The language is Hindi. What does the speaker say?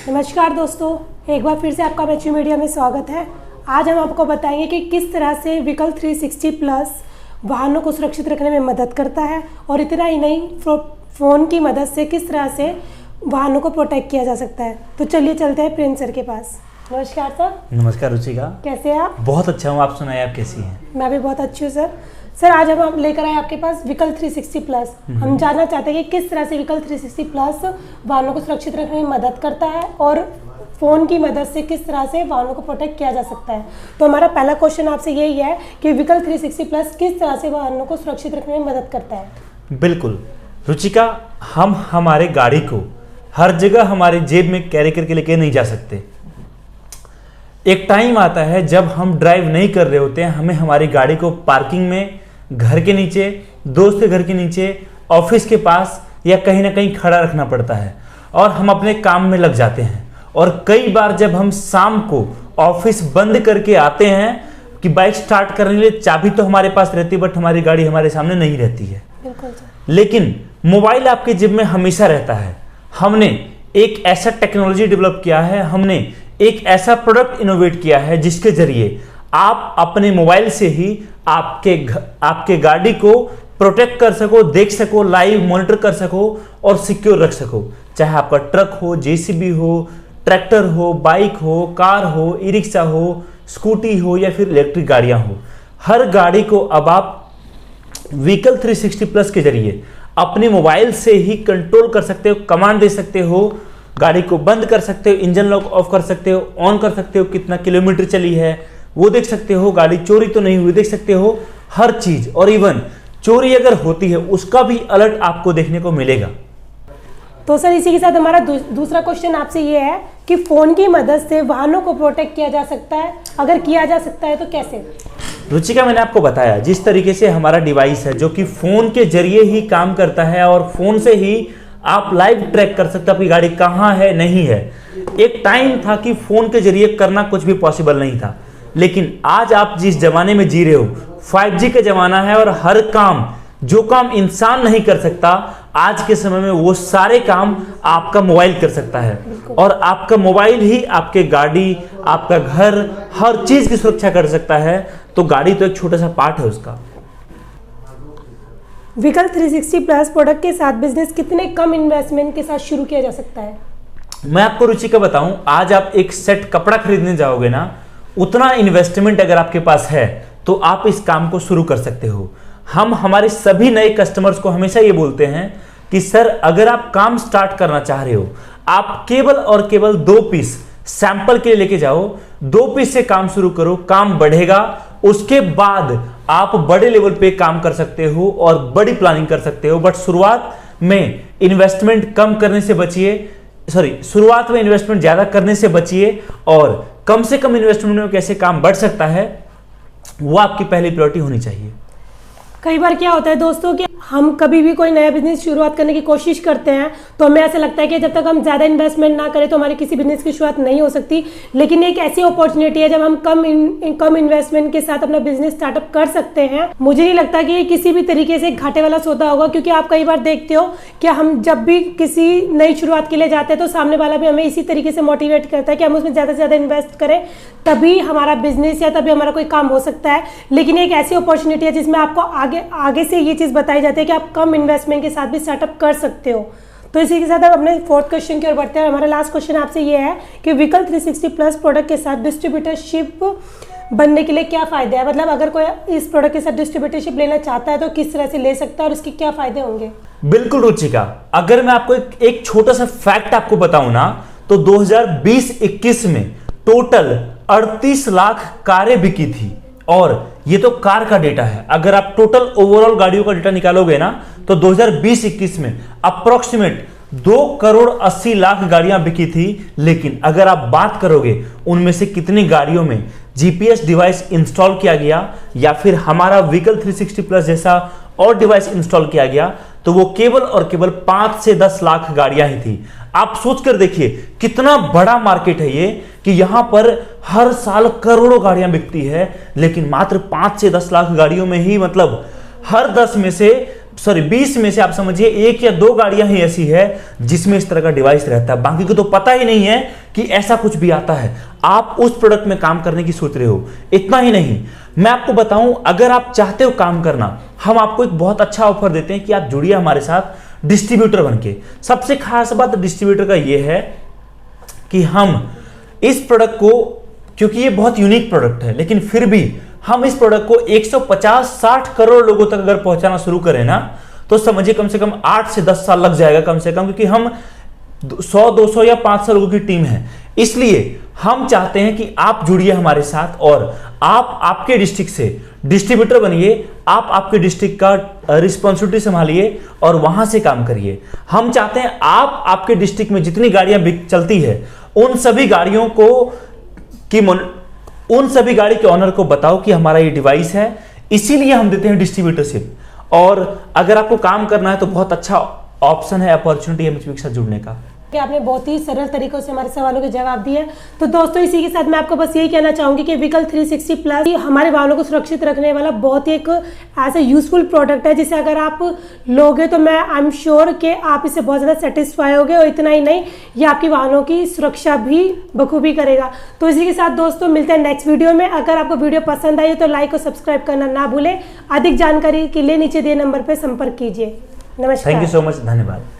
नमस्कार दोस्तों, एक बार फिर से आपका मैच्यू मीडिया में स्वागत है। आज हम आपको बताएंगे कि किस तरह से व्हीकल 360 प्लस वाहनों को सुरक्षित रखने में मदद करता है और इतना ही नहीं, फ़ोन की मदद से किस तरह से वाहनों को प्रोटेक्ट किया जा सकता है। तो चलिए चलते हैं प्रिंस सर के पास। नमस्कार सर। नमस्कार रुचिका, कैसे हैं आप? बहुत अच्छा हूँ, आप सुनाइए, आप कैसी हैं? मैं भी बहुत अच्छी हूँ सर। सर आज हम लेकर आए आपके पास व्हीकल 360 प्लस। हम जानना चाहते हैं कि किस तरह से व्हीकल 360 प्लस वाहनों को सुरक्षित रखने में मदद करता है और फ़ोन की मदद से किस तरह से वाहनों को प्रोटेक्ट किया जा सकता है। तो हमारा पहला क्वेश्चन आपसे यही है कि व्हीकल 360 प्लस किस तरह से वाहनों को सुरक्षित रखने में मदद करता है। बिल्कुल रुचिका, हम हमारे गाड़ी को हर जगह हमारे जेब में कैरी करके लेके नहीं जा सकते। एक टाइम आता है जब हम ड्राइव नहीं कर रहे होते हैं, हमें हमारी गाड़ी को पार्किंग में, घर के नीचे, दोस्त के घर के नीचे, ऑफिस के पास या कहीं ना कहीं खड़ा रखना पड़ता है और हम अपने काम में लग जाते हैं। और कई बार जब हम शाम को ऑफिस बंद करके आते हैं कि बाइक स्टार्ट करने के लिए चाबी तो हमारे पास रहती है, बट हमारी गाड़ी हमारे सामने नहीं रहती है। लेकिन मोबाइल आपके जेब में हमेशा रहता है। हमने एक ऐसा टेक्नोलॉजी डेवलप किया है, हमने एक ऐसा प्रोडक्ट इनोवेट किया है जिसके जरिए आप अपने मोबाइल से ही आपके गाड़ी को प्रोटेक्ट कर सको, देख सको, लाइव मॉनिटर कर सको और सिक्योर रख सको। चाहे आपका ट्रक हो, जेसीबी हो, ट्रैक्टर हो, बाइक हो, कार हो, ई रिक्शा हो, स्कूटी हो या फिर इलेक्ट्रिक गाड़ियां हो, हर गाड़ी को अब आप व्हीकल 360 प्लस के जरिए अपने मोबाइल से ही कंट्रोल कर सकते हो, कमांड दे सकते हो, गाड़ी को बंद कर सकते हो, इंजन लॉक ऑफ कर सकते हो, ऑन कर सकते हो, कितना किलोमीटर चली है वो देख सकते हो, गाड़ी चोरी तो नहीं हुई देख सकते हो, हर चीज। और इवन चोरी अगर होती है उसका भी अलर्ट आपको देखने को मिलेगा। तो सर इसी के साथ हमारा दूसरा क्वेश्चन आपसे ये है कि फ़ोन की मदद से वाहनों को प्रोटेक्ट किया जा सकता है, अगर किया जा सकता है तो कैसे? रुचिका, मैंने आपको बताया जिस तरीके से हमारा डिवाइस है जो कि फ़ोन के जरिए ही काम करता है और फ़ोन से ही आप लाइव ट्रैक कर सकते हो आपकी गाड़ी कहाँ है, नहीं है। एक टाइम था कि फ़ोन के जरिए करना कुछ भी पॉसिबल नहीं था, लेकिन आज आप जिस जमाने में जी रहे हो 5G का जमाना है और हर काम, जो काम इंसान नहीं कर सकता, आज के समय में वो सारे काम आपका मोबाइल कर सकता है। और आपका मोबाइल ही आपके गाड़ी, आपका घर, हर चीज की सुरक्षा कर सकता है। तो गाड़ी तो एक छोटा सा पार्ट है उसका। व्हीकल 360 प्लस प्रोडक्ट के साथ बिजनेस कितने कम इन्वेस्टमेंट के साथ शुरू किया जा सकता है? मैं आपको रुचिका बताऊं, आज आप एक सेट कपड़ा खरीदने जाओगे ना, उतना इन्वेस्टमेंट अगर आपके पास है तो आप इस काम को शुरू कर सकते हो। हम हमारे सभी नए कस्टमर्स को हमेशा ये बोलते हैं कि सर अगर आप काम स्टार्ट करना चाह रहे हो, आप केवल और केवल 2 पीस सैंपल के लिए लेके जाओ, 2 पीस से काम शुरू करो, काम बढ़ेगा, उसके बाद आप बड़े लेवल पे काम कर सकते हो और बड़ी प्लानिंग कर सकते हो। बट शुरुआत में इन्वेस्टमेंट कम करने से बचिए, शुरुआत में इन्वेस्टमेंट ज्यादा करने से बचिए और कम से कम इन्वेस्टमेंट में कैसे काम बढ़ सकता है वो आपकी पहली प्रायोरिटी होनी चाहिए। कई बार क्या होता है दोस्तों कि हम कभी भी कोई नया बिजनेस शुरुआत करने की कोशिश करते हैं तो हमें ऐसा लगता है कि जब तक हम ज़्यादा इन्वेस्टमेंट ना करें तो हमारी किसी बिजनेस की शुरुआत नहीं हो सकती। लेकिन एक ऐसी अपॉर्चुनिटी है जब हम कम इन्वेस्टमेंट के साथ अपना बिजनेस स्टार्टअप कर सकते हैं। मुझे नहीं लगता कि ये किसी भी तरीके से घाटे वाला सौदा होगा, क्योंकि आप कई बार देखते हो कि हम जब भी किसी नई शुरुआत के लिए जाते हैं तो सामने वाला भी हमें इसी तरीके से मोटिवेट करता है कि हम उसमें ज़्यादा से ज़्यादा इन्वेस्ट करें, तभी हमारा बिजनेस या तभी हमारा कोई काम हो सकता है। लेकिन एक ऐसी अपॉर्चुनिटी है जिसमें आपको आगे से ये चीज़ बताई जाती है कि आप कम इन्वेस्टमेंट के साथ भी स्टार्टअप कर सकते हो। तो इसी के साथ हम अपने 4th क्वेश्चन की ओर बढ़ते हैं। हमारा लास्ट क्वेश्चन आपसे ये है कि व्हीकल 360 प्लस प्रोडक्ट के साथ डिस्ट्रीब्यूटरशिप बनने के लिए क्या फायदे हैं? मतलब अगर कोई इस प्रोडक्ट के साथ डिस्ट्रीब्यूटरशिप लेना चाहता है तो किस तरह से ले सकता है और इसके क्या फायदे होंगे? बिल्कुल रुचिका, अगर मैं आपको एक छोटा सा फैक्ट आपको बताऊं ना, तो 2020-21 में टोटल 38 लाख कारें बिकी थी। और ये तो कार का डेटा है, अगर आप टोटल ओवरऑल गाड़ियों का डेटा निकालोगे ना तो 2020-21 में अप्रोक्सीमेट 2 करोड़ 80 लाख गाड़ियां बिकी थी। लेकिन अगर आप बात करोगे उनमें से कितनी गाड़ियों में जीपीएस डिवाइस इंस्टॉल किया गया या फिर हमारा व्हीकल 360 प्लस जैसा और डिवाइस इंस्टॉल किया गया, तो वो केवल और केवल 5 से 10 लाख गाड़ियां ही थी। आप सोचकर देखिए कितना बड़ा मार्केट है ये, कि यहां पर हर साल करोड़ों गाड़ियां बिकती है, लेकिन मात्र 5 से 10 लाख गाड़ियों में ही, मतलब हर 10 में से सॉरी 20 में से आप समझिए 1 या 2 गाड़ियां ही ऐसी है जिसमें इस तरह का डिवाइस रहता है, बाकी को तो पता ही नहीं है कि ऐसा कुछ भी आता है। आप उस प्रोडक्ट में काम करने की सोच रहे हो। इतना ही नहीं, मैं आपको बताऊं, अगर आप चाहते हो काम करना, हम आपको एक बहुत अच्छा ऑफर देते हैं कि आप जुड़िए हमारे साथ डिस्ट्रीब्यूटर बनके। सबसे खास बात डिस्ट्रीब्यूटर का यह है कि हम इस प्रोडक्ट को, क्योंकि ये बहुत यूनिक प्रोडक्ट है, लेकिन फिर भी हम इस प्रोडक्ट को 150-60 करोड़ लोगों तक अगर पहुंचाना शुरू करें ना, तो समझिए कम से कम 8 से 10 साल लग जाएगा कम से कम, क्योंकि हम 100, 200 या 500 लोगों की टीम है। इसलिए हम चाहते हैं कि आप जुड़िए हमारे साथ और आप आपके डिस्ट्रिक्ट से डिस्ट्रीब्यूटर बनिए, आप आपके डिस्ट्रिक्ट का रिस्पॉन्सिबिलिटी संभालिए और वहां से काम करिए। हम चाहते हैं आप आपके डिस्ट्रिक्ट में जितनी गाड़ियां चलती है उन सभी गाड़ियों को उन सभी गाड़ी के ऑनर को बताओ कि हमारा ये डिवाइस है, इसीलिए हम देते हैं डिस्ट्रीब्यूटरशिप। और अगर आपको काम करना है तो बहुत अच्छा ऑप्शन है, अपॉर्चुनिटी है MHP के साथ जुड़ने का। कि आपने बहुत ही सरल तरीकों से हमारे सवालों के जवाब दिए। तो दोस्तों इसी के साथ मैं आपको बस यही कहना चाहूंगी कि व्हीकल 360 प्लस हमारे वाहनों को सुरक्षित रखने वाला बहुत ही एक ऐसा यूजफुल प्रोडक्ट है, जिसे अगर आप लोगे तो मैं आई एम श्योर कि आप इससे बहुत ज़्यादा सेटिस्फाई होगे। और इतना ही नहीं, ये आपकी वाहनों की सुरक्षा भी बखूबी करेगा। तो इसी के साथ दोस्तों मिलते हैं नेक्स्ट वीडियो में। अगर आपको वीडियो पसंद आई तो लाइक और सब्सक्राइब करना ना भूलें। अधिक जानकारी के लिए नीचे दिए नंबर पर संपर्क कीजिए। नमस्कार। थैंक यू सो मच, धन्यवाद।